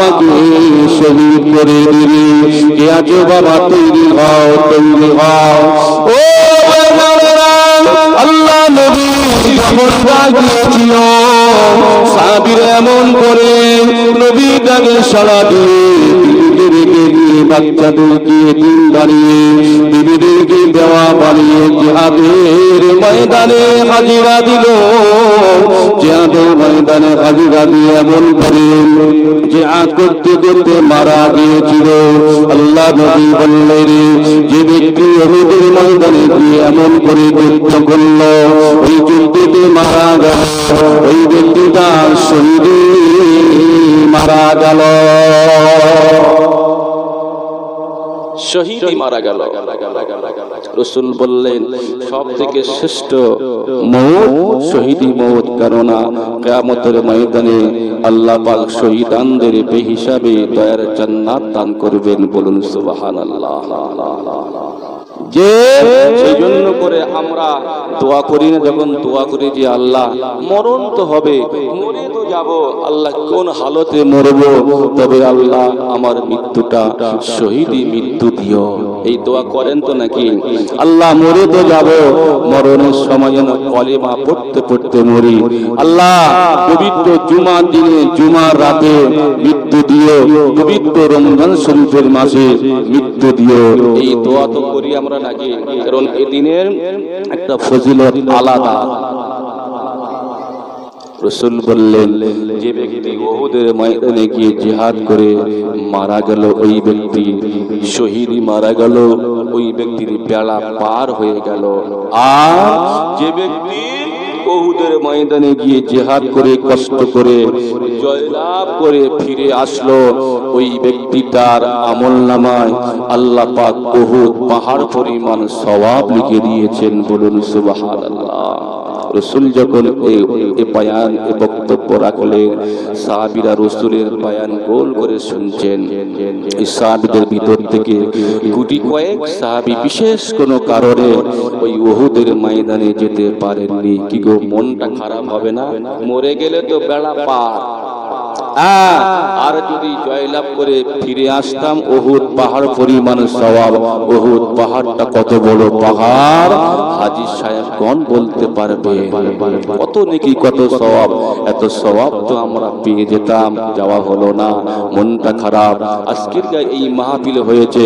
আমাকে শহীদ করে দিবি। কে আছো বাবা তৈরি হও, তৈরি হও। ও আল্লাহ নবী যখন গিয়েছিল সাহাবীরা এমন করে নবী তাকে সারা দিয়ে বিবিদেরকে দিয়ে বাচ্চাদেরকে দিন বাড়িয়ে বিবিদেরকে দেওয়া বাড়িয়ে জিহাদের ময়দানে হাজিরা দিল। জিহাদের ময়দানে হাজিরা দিয়ে এমন করে জিহাদ করতে করতে মারা গিয়েছিল। আল্লাহ নবী বললেন যে ব্যক্তি উহুদের ময়দানে গিয়ে এমন করে যুদ্ধ করল, ওই যুদ্ধে মারা গেল, ওই ব্যক্তিটা শহীদ মারা গেল, শহীদই মারা গেল। রাসূল বললেন সব থেকে শ্রেষ্ঠ মওত শহীদি মওত, কেননা কিয়ামতের ময়দানে আল্লাহ পাক শহীদানদের বেহিসাবে দয়ার জান্নাত দান করবেন। বলুন সুবহানাল্লাহ। যে সেই জন্য করে আমরা দোয়া করি না, যখন দোয়া করি যে আল্লাহ মরণ তো হবে, মরে তো যাব, আল্লাহ কোন হালতে মরব, তবে আল্লাহ আমার মৃত্যুটা শহীদি মৃত্যু দিও। এই দোয়া করেন তো নাকি? আল্লাহ মরে তো যাব, মরণের সময় যেন কলেমা পড়তে পড়তে মরি। আল্লাহ পবিত্র জুমার দিনে জুমার রাতে মৃত্যু দিও, পবিত্র রমজান শরীফের মাসে মৃত্যু দিও। এই দোয়া তো করি আমরা নাকি? কারণ এই দিনের একটা ফজিলত আলাদা। রাসূল বললেন যে ব্যক্তি উহুদের ময়দানে গিয়ে জিহাদ করে মারা গেল, ওই ব্যক্তি শহীদ মারা গেল, ওই ব্যক্তির বেলা পার হয়ে গেল। আর যে ব্যক্তি উহুদের ময়দানে গিয়ে জিহাদ করে কষ্ট করে জয়লাভ করে ফিরে আসলো, ওই ব্যক্তিটার আমলনামায় আল্লাহ পাক উহুদ পাহাড় পরিমাণ সওয়াব লিখে দিয়েছেন। বলুন সুবহানাল্লাহ। রাসূল যখন এই বয়ান এই বক্তব্য রাখলেন, সাহাবীরা রাসূলের বয়ান গোল করে শুনছেন। এই সাহাবীদের ভিতর থেকে গুটি কয়েক সাহাবী বিশেষ কোনো কারণে ওই উহুদের ময়দানে যেতে পারেননি। কি গো, মনটা খারাপ হবে না? মরে গেলে তো বেলা পার, আর যদি জয়লাভ করে ফিরে আসতাম উহুদ পাহাড় পরিমাণ সওয়াব। উহুদ পাহাড়টা কত বড় পাহাড়, হাজী সাহেবগণ বলতে পারবে কত নেকি কত সওয়াব। এত সওয়াব তো আমরা পেয়ে যেতাম, যাওয়া হলো না, মনটা খারাপ। আজকের এই মাহফিল হয়েছে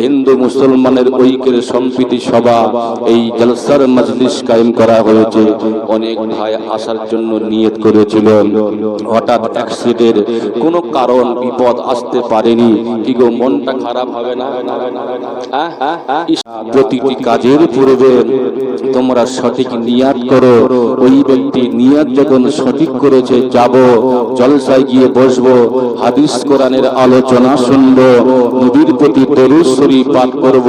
হিন্দু মুসলমানের ঐক্যের সম্প্রীতি সভা, এই জলসার মজলিস কায়েম করা হয়েছে। অনেক ভাই আসার জন্য নিয়ত করেছিল, হঠাৎ অ্যাক্সিডেন্ট কোন কারণ বিপদ আসতে পারেনি। কি গো, মনটা খারাপ হবে না? প্রতিটি কাজের পূর্বে তোমরা সঠিক নিয়াত করো। ওই ব্যক্তি নিয়াত যখন সঠিক করেছে, যাব জলসায় গিয়ে বসবো, হাদিস কোরআনের আলোচনা শুনবো, নবীর প্রতি দরুদ শরীফ পাঠ করব,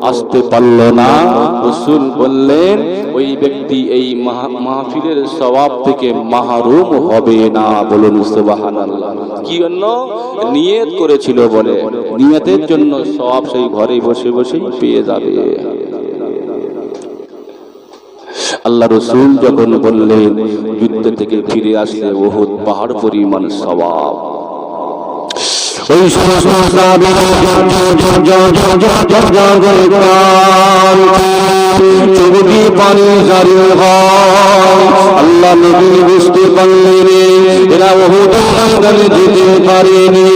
আসতে পারল না। রাসূল বললেন ওই ব্যক্তি এই মাহফিলের সওয়াব থেকে মাহরুম হবে না। বলুন সুবহানাল্লাহ। কি জন্য? নিয়ত করেছিল বলে, নিয়তের জন্য সওয়াব সেই ঘরে বসে বসেই পেয়ে যাবে। আল্লাহ রাসূল যখন বললেন যুদ্ধ থেকে ফিরে আসলে উহুদ পাহাড় পরিমাণ সওয়াব, ওই সমস্ত সাহাবীরা চোখে পানি জারি হয়। আল্লাহ নবী বুঝতে পারলেন এরা উহুদের ময়দানে যেতে পারেনি,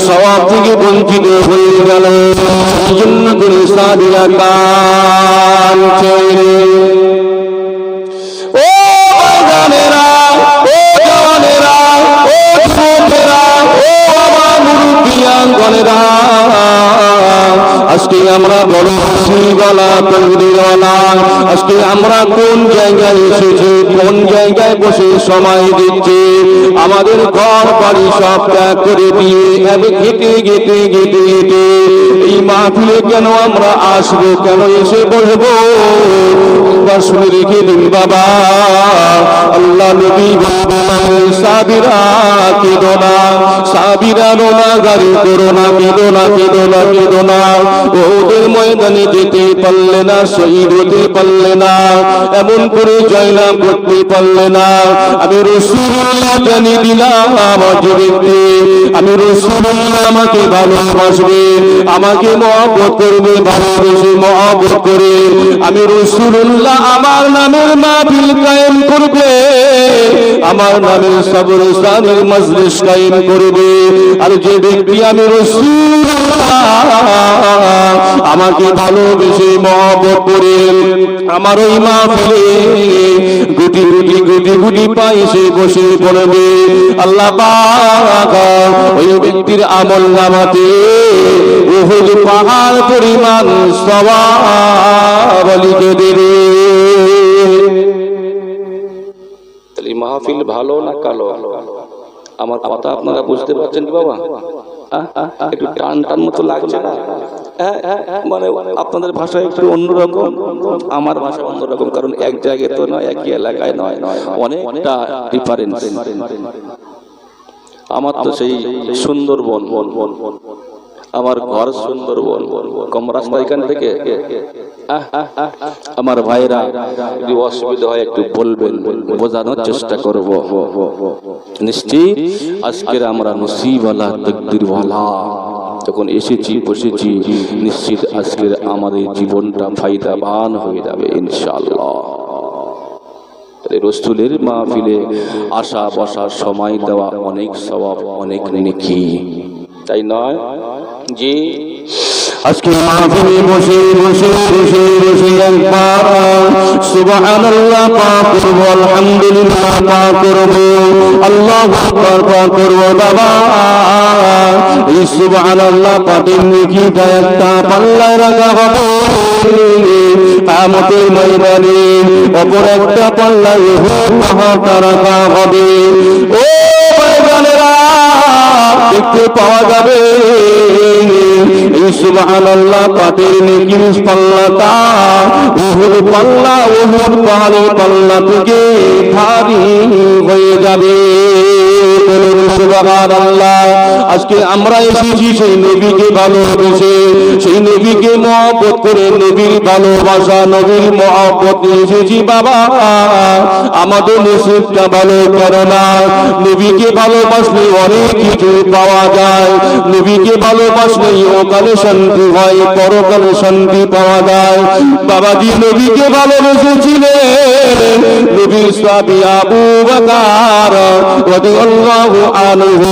সওয়াব থেকে বঞ্চিত হয়ে গেল। এই জন্য করে সাহাবীরা কাঁদছে। ও জানেরা, ও জানেরা, ও যুবকেরা, ও আমার মুরব্বিয়ানগণেরা, আজকে আমরা বড় গলা তৈরিওয়ালা, আজকে আমরা কোন জায়গায় এসেছি, কোন জায়গায় বসে সময় দিচ্ছি। আমাদের ঘর বাড়ি সব ত্যাগ করে দিয়ে হেঁটে হেঁটে হেঁটে হেঁটে এই মাহফিলে কেন আমরা আসবো, কেন এসে বসবো? শুনে রেখে দিন বাবা, আল্লাহ নবী সাহাবীরা কেঁদো না। সাহাবীরা রোনাগারি করোনা, কেঁদোনা কেঁদোনা কেঁদোনা, ওদের ময়দানে যেতে পারলে না, শহীদ হতে পারলে না, এমন করে জয়লাভ করতে পারলে না। আমি রাসূলুল্লাহ জানিয়ে দিলাম যে ব্যক্তি, আমি রাসূলুল্লাহ আমাকে ভালোবাসবে, আমাকে মহব্বত করবে, ভালোবেসে মহব্বত করে আমি রাসূলুল্লাহ আমার নামের মাহফিল কায়েম করবে, আমার নামের কবরস্থানের মজলিস কায়েম করবে। আর যে ব্যক্তি আমি রাসূলুল্লাহ আমাকে ভালোবেসে মহব্বত করে আমার ওই মাহফিলে গুটি গুটি গুটি গুটি পায়ে সে বসে পড়বে, আল্লাহ পাক ওই ব্যক্তির আমল নামাতে উহুদ পাহাড় পরিমাণ সওয়াব লিখে দেবে। তাহলে মাহফিল ভালো না কালো? আমার কথা আপনারা বুঝতে পারছেন কি বাবা? একটু টান টান মতো লাগছে না? মানে আপনাদের ভাষা একটু অন্যরকম, আমার ভাষা অন্যরকম, কারণ এক জায়গায় তো নয়, একই এলাকায় নয়, অনেকটা ডিফারেন্স। আমার তো সেই সুন্দরবন, আমার ঘর সুন্দরবন, কম রাস্তা এখান থেকে। আমার ভাইরা যদি অসুবিধা হয় একটু বলবেন, বোঝানোর চেষ্টা করব। নিশ্চিত আজকের আমরা নসিবওয়ালা, তকদিরওয়ালা যখন এসেছি বসেছি, নিশ্চিত আজকের আমাদের জীবনটা ফায়দাবান হয়ে যাবে ইনশাআল্লাহ। রাসূলের মাহফিলে আসা বসার সময় দেওয়া অনেক সওয়াব, অনেক নেকি, তাই নয়? জি, আজকে মাহফিলে বসে বসে বসে বসে একবার সুবহানাল্লাহ পাক করব, আলহামদুলিল্লাহ পাক করব, আল্লাহু আকবার পাক করব। বাবা এই সুবহানাল্লাহ পাকের নেকিটা একটা পাল্লায় রাখা হবে, কিয়ামতের ময়দানে অপর একটা পাল্লায় উহুদ রাখা হবে। ও ভাইজানেরা, দেখতে পাওয়া যাবে সুবহানাল্লাহ পাকের নেকির পাল্লাটা উহুদ পাল্লা, উহুদ পাহাড়ের পাল্লা থেকে ভারী হয়ে যাবে। সুবহানাল্লাহ। আজকে আমরা এসেছি সেই নবীকে ভালোবেসে, সেই নবীকে মহব্বত করে, নবীর ভালোবাসা, নবীর মহব্বত এসেছি। বাবা আমাদের নসিবটা ভালো করো না। নবীকে ভালোবাসলে অনেক কিছু পাওয়া যায়, নবীকে ভালোবাসলে ওকালে শান্তি হয়, পরকালে শান্তি পাওয়া যায়। বাবাজি নবীকে ভালোবেসেছিলেন, নবীর সাহাবী আবু বকর রাদিয়াল্লাহু আনহু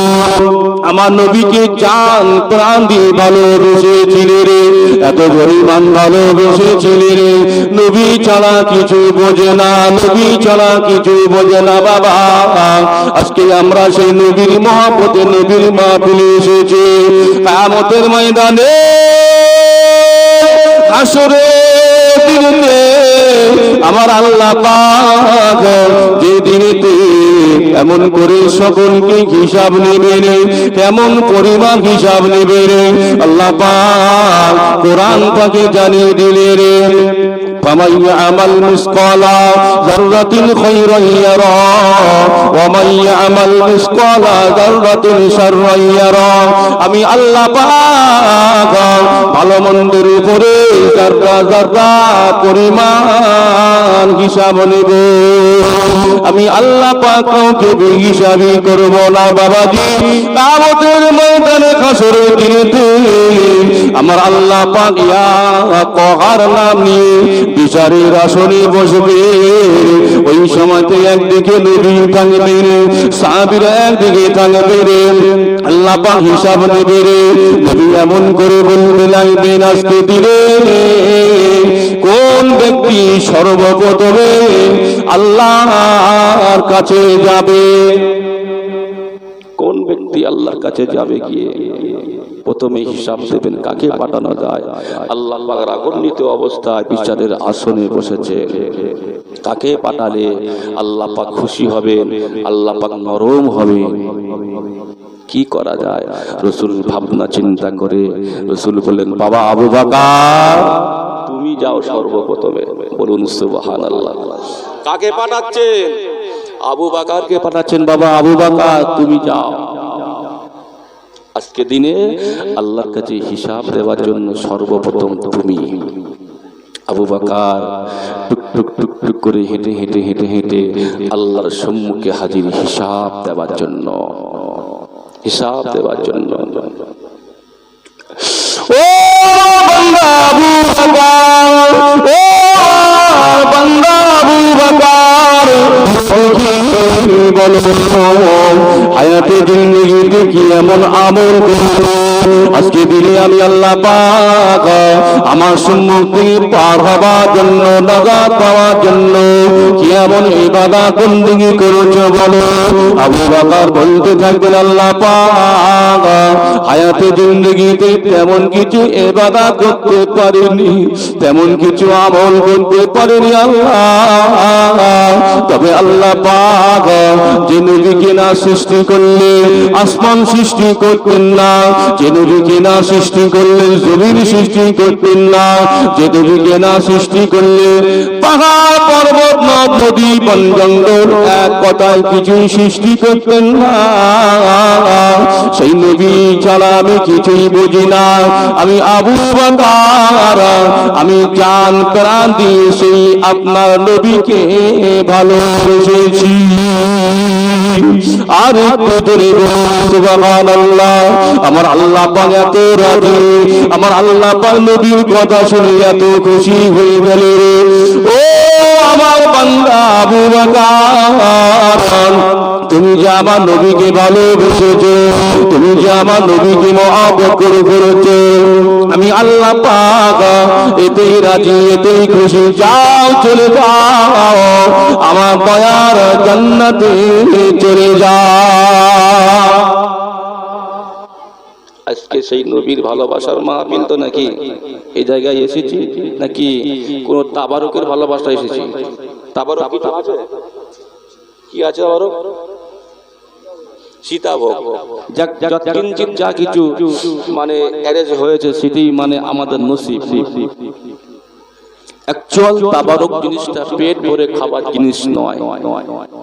আমার নবীকে জান প্রাণ দিয়ে ভালোবেসেছিলেন রে, এত পরিমাণ ভালোবেসেছিলেন রে, নবী ছাড়া কিছু বোঝে না, নবী ছাড়া কিছু বোঝে না। বাবা আজকে আমরা সেই নবীর মহব্বতে, নবীর মাহফিলে এসেছি। কিয়ামতের ময়দানে হাসরের দিনে আমার আল্লাহ পাক যে দিনেতে এমন করে সকলকে হিসাব নেবেন, কেমন পরিমাণ হিসাব নেবেন আল্লাহ পাক কোরআন পাকে জানিয়ে দিলেন। فمن يعمل مثقال ذرة خيرا يره ومن يعمل مثقال ذرة شرا يره। আমি আল্লাহ পাক ভালো মন্দের উপরে যারা যারা পরিমাণ হিসাব নেব, আমি আল্লাহ পাক কাউকে বেহিসাবি করব না। বাবাজি কিয়ামতের ময়দানে হাসরের দিনেতে আমার আল্লাহ পাক ইয়া কাহার নাম নিয়ে বিচারের আসনে বসবে। ওই সময়তে একদিকে নবী থাকবেন, সাহাবীরা একদিকে থাকবেন, আল্লাহ পাক হিসাব নেবে রে। নবী এমন করে বলতে লাগবেন, আজকে দিলে কোন ব্যক্তি সর্বপ্রথমে আল্লাহর কাছে যাবে, কোন ব্যক্তি আল্লাহর কাছে যাবে, গিয়ে প্রথমে হিসাব দেবেন কাকে পাঠানো যায়। আল্লাহ পাক রাগান্বিত অবস্থায় বিচারের আসনে বসেছে, কাকে পাঠালে আল্লাহ পাক খুশি হবেন, আল্লাহ পাক নরম হবে। কি করা যায়? রাসূল ভাবনা চিন্তা করে রাসূল বললেন, বাবা আবু বকর তুমি যাও সর্বপ্রথমে। বলুন সুবহানাল্লাহ। কাকে পাঠাচ্ছেন? আবু বকরকে পাঠাচ্ছেন। বাবা আবু বকর তুমি যাও। আজকে দিনে আল্লাহর কাছে হিসাব দেওয়ার জন্য সর্বপ্রথম তুমি আবু বকর টুক টুক টুক টুক করে হেঁটে হেঁটে হেঁটে হেঁটে আল্লাহর সম্মুখে হাজির হিসাব দেওয়ার জন্য, হিসাব দেওয়ার জন্য। ও বান্দা আবু বকর, ও বান্দা আবু বকর, বলো হায়াতে জিন্দেগিতে কি এমন আমল করো আজকে দিনে আমি আল্লাহ পাক আমার সম্মুখে পার হবার জন্য, নাজাত পাওয়ার জন্য কি এমন ইবাদত বন্দেগী করেছো বলো। আবু বকর বলতে থাকবেন আল্লাহ পাক হায়াতে জিন্দেগিতে তেমন কিছু ইবাদত করতে পারিনি, তেমন কিছু আমল করতে পারিনি আল্লাহ, তবে আল্লাহ পাক যে নবীকে না সৃষ্টি করলে আসমান সৃষ্টি করতেন না, যে নবীকে না সৃষ্টি করলে জমিন সৃষ্টি করতেন না, যে নবীকে না সৃষ্টি করলে পাহাড় পর্বত নদ নদী বন জঙ্গল এক কথায় কিছুই সৃষ্টি করতেন না, সেই নবী ছাড়া আমি কিছুই বুঝি না। আমি আবু বকর আমি জান প্রাণ দিয়ে সেই আপনার নবীকে ভালোবেসেছি। আর সুবহানাল্লাহ, আমার আল্লাহ পাক এত রাজি, আমার আল্লাহ পাক নবীর কথা শুনে এত খুশি হয়ে গেল। ও আমার বান্দা আবু বকর, তুমি যে আমার নবীকে ভালোবেসেছো, তুমি যে আমার নবীকে মহব্বত করেছো, আমি আল্লাহ পাক এতেই রাজি, এতেই খুশি। যাও চলে যাও আমার দয়ার জান্নাতে চলে যাও। আজকে সেই নবীর ভালোবাসার মাহফিল তো নাকি এই জায়গায় এসেছি, নাকি কোন তাবারুকের ভালোবাসা এসেছি? তাবারুক কি আছে? কি আছে তাবারুক? সীতাভোগ, কিঞ্চিত যা কিছু মানে অ্যারেঞ্জ হয়েছে সেটাই মানে আমাদের নসিব। অ্যাকচুয়াল তাবারুক জিনিসটা পেট ভরে খাবার জিনিস নয়,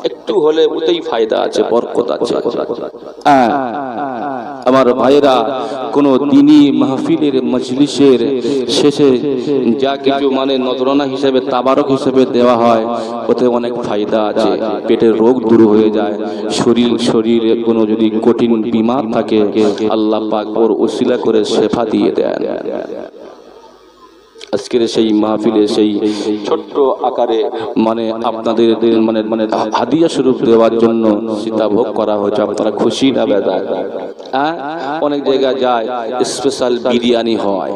একটু হলে ওতেই ফায়দা আছে, বরকত আছে। আমার ভাইরা, কোন দিনী মাহফিলের মজলিসের শেষে যা কিছু মানে নজরানা হিসেবে তাবারক হিসেবে দেওয়া হয়, ওতে অনেক ফায়দা আছে। পেটের রোগ দূর হয়ে যায়, শরীরে কোনো যদি কঠিন বিমার থাকে আল্লাহ পাক ওর ওসিলা করে শেফা দিয়ে দেন। আজকের সেই মাহফিলে সেই ছোট্ট আকারে মানে আপনাদের মানে মানে হাদিয়া স্বরূপ দেওয়ার জন্য সীতাভোগ করা হয়েছে। আপনারা খুশি না বেজার? অনেক জায়গায় যায় স্পেশাল বিরিয়ানি হয়,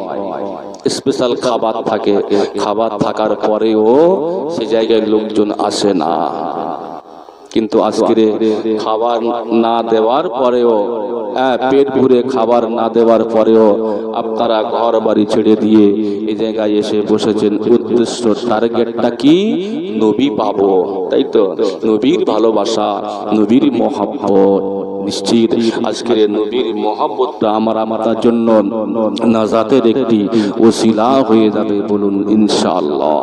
স্পেশাল খাবার থাকে, খাবার থাকার পরেও সে জায়গায় লোকজন আসে না। কিন্তু আজকের খাবার না দেওয়ার পরেও, পেট ভরে খাবার না দেওয়ার পরেও আপনারা ঘর বাড়ি ছেড়ে দিয়ে এই জায়গায় এসে বসেছেন। উদ্দেশ্য টার্গেটটা কি? নবী পাবো, তাই তো? নবীর ভালোবাসা, নবীর মহব্বত। নিশ্চিত আজকের নবীর মহব্বতটা আমার জন্য নাজাতের একটি ওসিলা হয়ে যাবে, বলুন ইনশাআল্লাহ।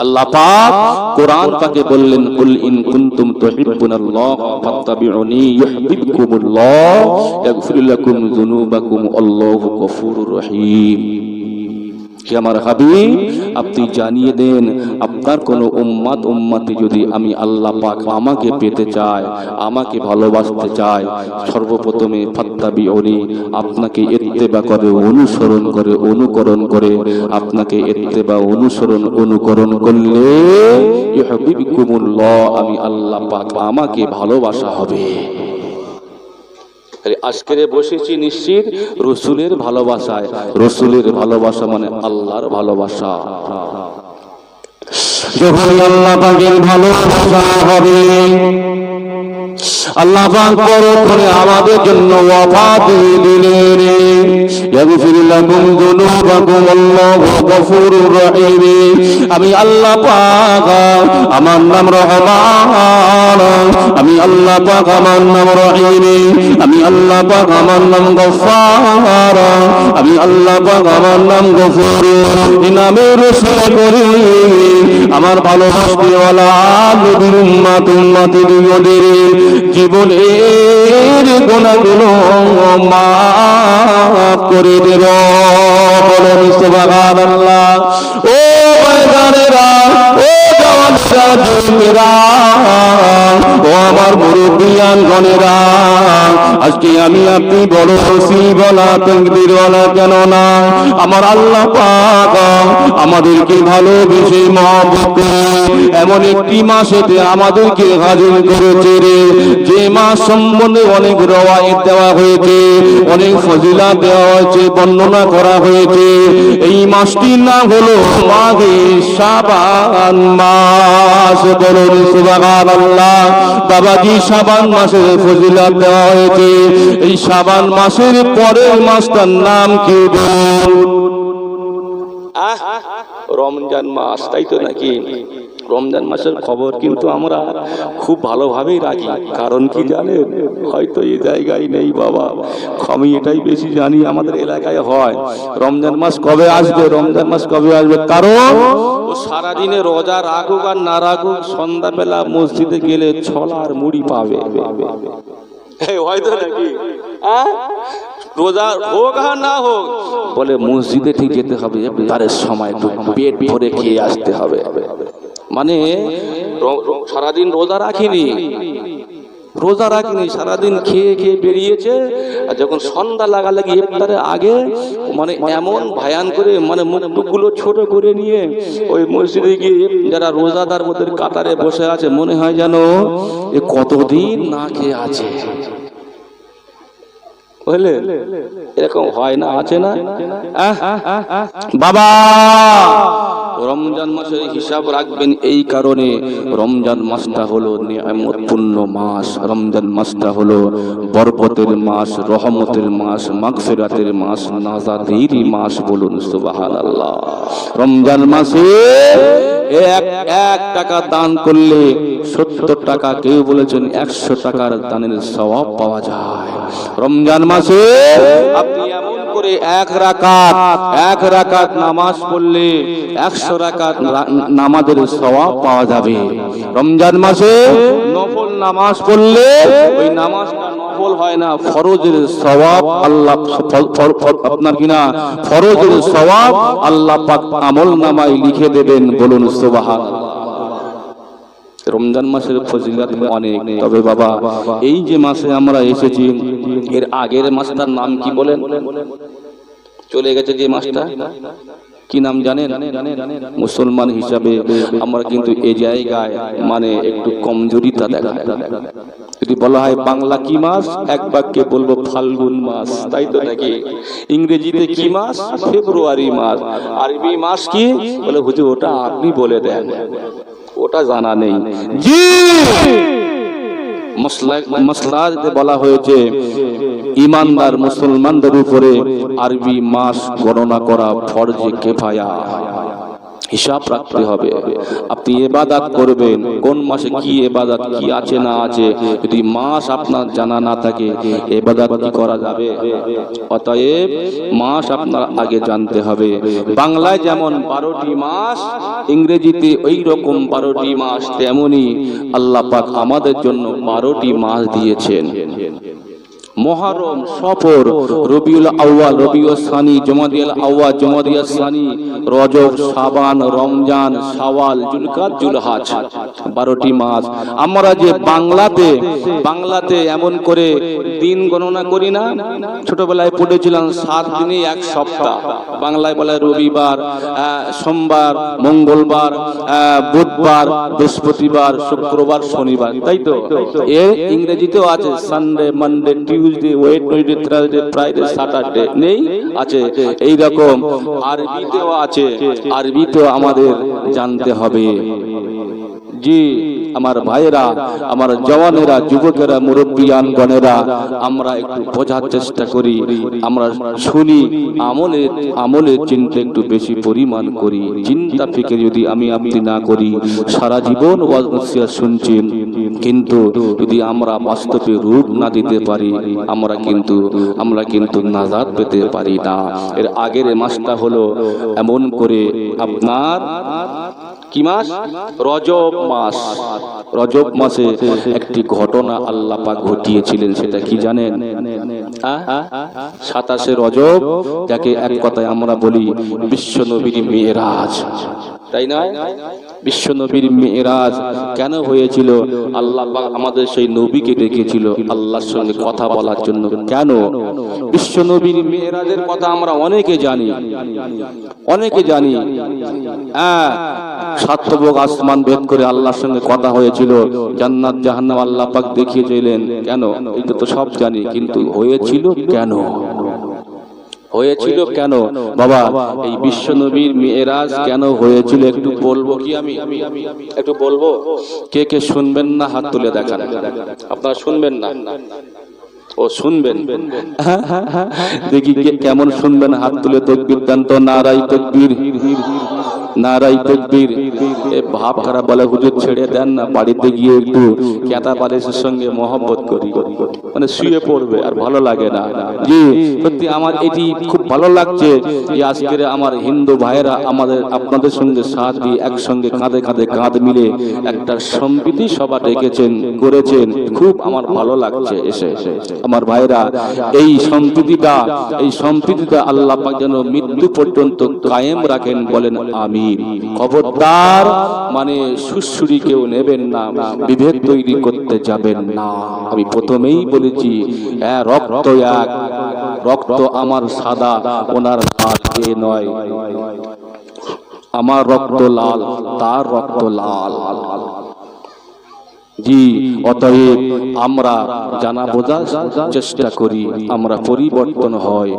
আল্লাহ পাক কোরআন পাকে বললেন, কুল ইন কুনতুম তুহিব্বুনাল্লাহ ফাত্তাবিউনি ইউহিব্বুকুমুল্লাহ ইয়াগফির লাকুম যুনুবাকুম আল্লাহু গফুরুর রহিম। হে আমার হাবিব, আপনি জানিয়ে দেন আপনার কোন উম্মতি যদি আমি আল্লাহ পাক আমাকে পেতে চায়, আমাকে ভালোবাসতে চায়, সর্বপ্রথমে ফাত্তাবিউনি, আপনাকে ইত্তেবা করে, অনুসরণ করে, অনুকরণ করে, আপনাকে ইত্তেবা অনুকরণ করলে ইউহিব্বুকুমুল্লাহ, আমি আল্লাহ পাক আমাকে ভালোবাসা হবে। আজকে বসেছি নিশ্চিত রসুলের ভালোবাসায়। রসুলের ভালোবাসা মানে আল্লাহর ভালোবাসা। যখন আল্লাহ পাকের ভালোবাসা হবে, আল্লাহ পাক পরক্ষণে আমাদের জন্য ওয়াফা দিয়ে দিলেন, ইয়াগফির লাকুম যুনুবাকুম আল্লাহু গফুরুর রহিম। আমি আল্লাহ পাক আমার নাম রহমান, আমি আল্লাহ পাক আমার নাম রহিম, আমি আল্লাহ পাক আমার নাম গফফার, আমি আল্লাহ পাক আমার নাম গফুর। এই নামের রসুল করে আমার ভালোবাসতেওয়ালা নবীর উম্মত উম্মতের জীবনের গুনাহগুলো মাফ করে দেব। বলুন সুবহানাল্লাহ। ও ভাইজানেরা, ও জওয়ানেরা, ও আমার মুরব্বিয়ান গণেরা, আজকে আমি আপনি বড় খুশি বলা তাকবীর বলা, কেন না আমার আল্লাহ পাক আমাদেরকে ভালোবেসে মহব্বত করে এমন একটি মাসেতে আমাদেরকে হাজির করেছে রে, যে মাস সম্বন্ধে অনেক রওয়ায়েত দেওয়া হয়েছে, অনেক ফজিলাত দেওয়া হয়েছে, বর্ণনা করা হয়েছে। এই মাসটির নাম হলো মাহে শাবান মাস। বলুন সুবহানাল্লাহ। বাবাজি, শাবান মাসের ফজিলাত দেওয়া হয়েছে। এই শাবান মাসের পরের মাসটার নাম কি বলুন? রমজান মাস, তাই তো নাকি? রমজান মাসের খবর কিন্তু আমরা খুব ভালোভাবেই রাখি। কারণ কি জানেন? হয়তো এই জায়গায় নেই বাবা, আমি এটাই বেশি জানি আমাদের এলাকায় হয়। রমজান মাস কবে আসবে, রমজান মাস কবে আসবে, কারণ ও সারাদিনে রোজা রাখুক আর না রাখুক, সন্ধ্যাবেলা মসজিদে গেলে ছোলা আর মুড়ি পাবে। হয়তো নাকি? রোজা হোক আর না হোক, বলে মসজিদে ঠিক যেতে হবে, তার সময় পেট ভরে খেয়ে আসতে হবে। মানে সারাদিন রোজা রাখিনি, সারাদিন খেয়ে খেয়ে বেরিয়েছে, আর যখন সন্ধ্যা লাগালাগি ইফতারের আগে মানে এমন ভায়ান করে মানে মুখগুলো ছোট করে নিয়ে ওই মসজিদে গিয়ে যারা রোজাদার ওদের কাতারে বসে আছে, মনে হয় যেন এ কতদিন না খেয়ে আছে। বুঝলেন? এরকম হয় না, আছে না বাবা? রমজান মাসের হিসাব রাখবেন এই কারণে, রমজান মাসটা হলো নিয়ামতপূর্ণ মাস, রমজান মাসটা হলো বরকতের মাস, রহমতের মাস, মাগফিরাতের মাস, নাজাতের মাস। বলুন সুবহানাল্লাহ। রমজান মাসে এক টাকা দান করলে 70 টাকা, কেউ বলেছেন 100 টাকার দানের সওয়াব পাওয়া যায়। রমজান মাসে আপনি এমন করে এক রাকাত নামাজ পড়লে 100 রাকাত নামাজের সওয়াব পাওয়া যাবে। রমজান মাসে নফল নামাজ পড়লে ওই নামাজটা নফল হয় না, ফরজের সওয়াব আল্লাহ আপনার কিনা ফরজের সওয়াব আল্লাহ পাক আমলনামায় লিখে দেবেন। বলুন সুবহানাল্লাহ। রমজান মাসের ফজিলত অনেক। তবে বাবা, এই যে মাসে আমরা এসেছি, এর আগের মাসটার নাম কি বলেন? চলে গেছে যে মাসটা, কি নাম জানেন? মুসলমান হিসাবে আমরা কিন্তু এই জায়গায় মানে একটু কমজোরিতা দেখায়। যদি বলা হয় বাংলা কি মাস, এক বাক্যে বলবো ফাল্গুন মাস, তাই তো নাকি? ইংরেজিতে কি মাস? ফেব্রুয়ারি মাস। আরবি মাস কি? বলে হুজুর ওটা আপনি বলে দেন, ওটা জানা নেই। জি, মসলাতে বলা হয়েছে ইমানদার মুসলমানদের উপরে আরবি মাস গণনা করা ফরজে কিফায়া। হিসাব রাখতে হবে। আপনি ইবাদত করবেন, কোন মাসে কি ইবাদত কি আছে না আছে, যদি মাস আপনার জানা না থাকে ইবাদত কি করা যাবে? অতএব মাস আপনার আগে জানতে হবে। বাংলায় যেমন 12টি মাস, ইংরেজিতে ওই রকম 12টি মাস, তেমনি আল্লাহ পাক আমাদের জন্য 12টি মাস দিয়েছেন। মুহররম, সফর, রবিউল আউয়াল, রবিউল সানি, জমাদিয়াল আউয়াল, জমাদিয়াল সানি, রজব, শাবান, রমজান, শাওয়াল, জুলকাদ, জুলহজ, 12টি মাস। আমরা যে বাংলাতে এমন করে দিন গণনা করি না, ছোটবেলায় পড়েছিলাম 7 দিনে 1 সপ্তাহ। বাংলায় বলে রবিবার, সোমবার, মঙ্গলবার, বুধবার, বৃহস্পতিবার, শুক্রবার, শনিবার, তাই তো? এর ইংরেজিতেও আছে Sunday, Monday, Tuesday, Wednesday, Thursday, Friday, Saturday, নেই? আছে। এই রকম আরবিতেও আছে, আরবিতেও আমাদের জানতে হবে। জি আমার ভাইয়েরা, আমার জওয়ানেরা, যুবকেরা, মুরব্বিয়ান গণেরা, আমরা একটু বোঝার চেষ্টা করি, আমরা শুনি, আমলের চিন্তা একটু বেশি পরিমাণ করি। চিন্তা ফিকির যদি আপনি না করি, সারা জীবন ওয়াজ নসিহত শুনছি, কিন্তু যদি আমরা বাস্তবে রূপ না দিতে পারি, আমরা কিন্তু নাজাত পেতে পারি না। এর আগের মাসটা হলো এমন করে আপনার কি মাস? রজব মাস। রজব মাসে একটি ঘটনা আল্লাহ পাক ঘটিয়েছিলেন, সেটা কি জানেন? 27শে রজব, যাকে এক কথায় আমরা বলি বিশ্ব নবীর মেরাজ, তাই না? বিশ্ব নবীর মেরাজ কেন হয়েছিল? আল্লাহ পাক আমাদের সেই নবীকে ডেকেছিল আল্লাহর সঙ্গে কথা বলার জন্য। কেন? বিশ্ব নবীর মেরাজের কথা আমরা অনেকে জানি, অনেকে জানি। হ্যাঁ, সাতবক আসমান ভেদ করে আল্লাহর সঙ্গে কথা হয়েছিল, জান্নাত জাহান্নাম আল্লাহ পাক দেখিয়েছিলেন। কেন? এটা তো সব জানি, কিন্তু হয়েছিল কেন? হয়েছিল কেন বাবা? এই বিশ্ব নবীর মেরাজ কেন হয়েছিল একটু বলবো কি? আমি একটু বলবো। কে কে শুনবেন না হাত তুলে দেখান। আপনারা শুনবেন না? ও শুনবেন, দেখি কে কেমন শুনবেন, হাত তুলে তাকবীর দেন তো। নারাই তাকবীর, নারাই তাকবীর। এ ভাব খারাপ বলে হুজুর ছেড়ে দেন না, বাড়িতে গিয়ে একটু কেতা বালিশের সঙ্গে মহব্বত করি, মানে শুয়ে পড়বে, আর ভালো লাগে না। জি সত্যি আমার এটি খুব ভালো লাগছে যে আজকের আমার হিন্দু ভাইয়েরা আমাদের আপনাদের সঙ্গে সাথ দিয়ে একসঙ্গে কাঁধে কাঁধে কাঁধ মিলে একটা সম্প্রীতি সভা ডেকেছেন, করেছেন। খুব আমার ভালো লাগছে এসে। আমার ভাইরা, এই সম্প্রীতিটা আল্লাহ পাক যেন মৃত্যু পর্যন্ত কায়েম রাখেন, বলেন আমিন। খবরদার, মানে সুসুরি কেউ নেবেন না, বিভেদ তৈরি করতে যাবেন না। আমি প্রথমেই বলেছি, হ্যাঁ, রক্ত এক, রক্ত আমার সাদা, ওনার লাল এ নয়। আমার রক্ত লাল, তার রক্ত লাল। জি, অতএব আমরা জানা বোঝার চেষ্টা করি, আমরা পরিবর্তন হয়।